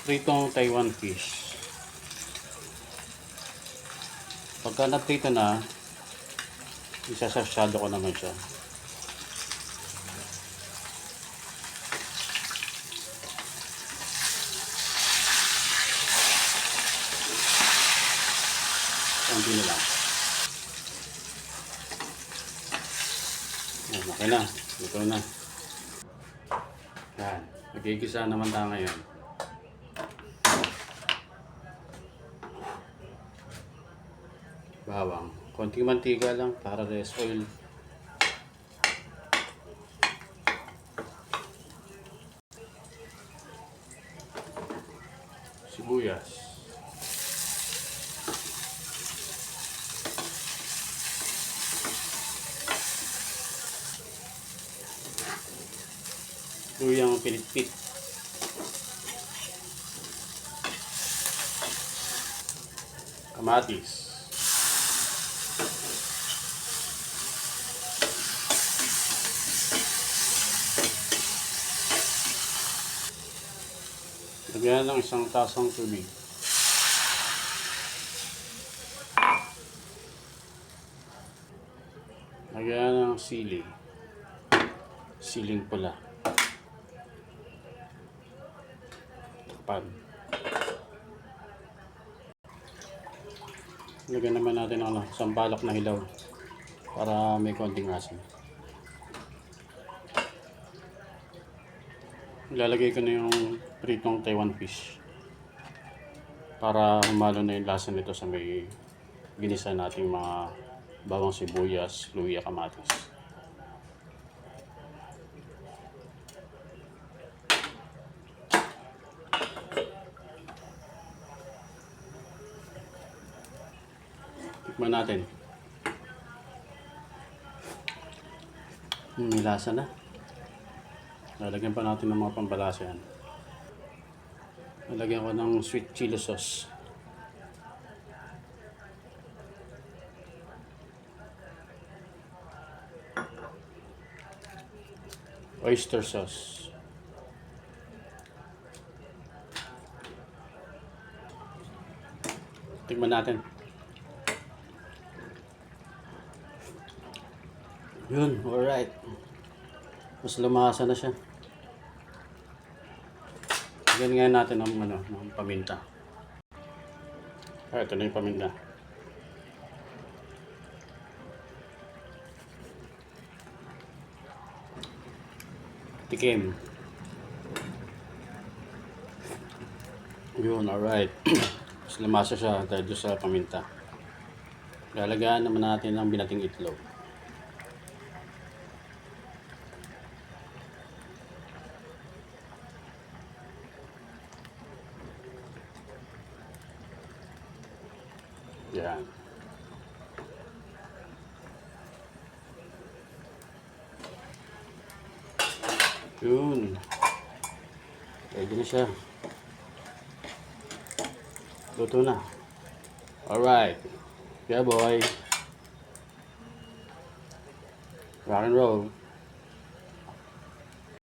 pritong Taiwan fish. Pagka naprito na, isasasyado ko naman siya. Kunti na lang. Ayan, okay na. Ito na. Yan. Nagigisa naman tayo ngayon. Bawang. Konting mantika lang para less oil. Sibuyas. Luyang pinitpit. Kamatis. Lagyan lang isang tasang tubig. Lagyan ng sili. Siling pula. Takpan. Lagyan naman natin ng sambalak na hilaw para may konting asin. Ilalagay ko na yung pritong Taiwan fish para humalo na yung lasa nito sa may ginisa nating mga bawang sibuyas, luya, kamatis. Tikman natin. May lasa na. Lalagyan pa natin ng mga pambalasa yan. Lalagyan ko ng sweet chili sauce. Oyster sauce. Tingnan natin. Yun, alright. Mas lumasa na siya. Lagyan nga natin ng paminta. Ito na yung paminta. Tikim. Yun, alright. Mas lumasa siya dahil sa paminta. Lalagyan naman natin ng binating itlog. Yan. Yun. Ready na siya. Luto na. Alright. Yeah boy. Rock and roll.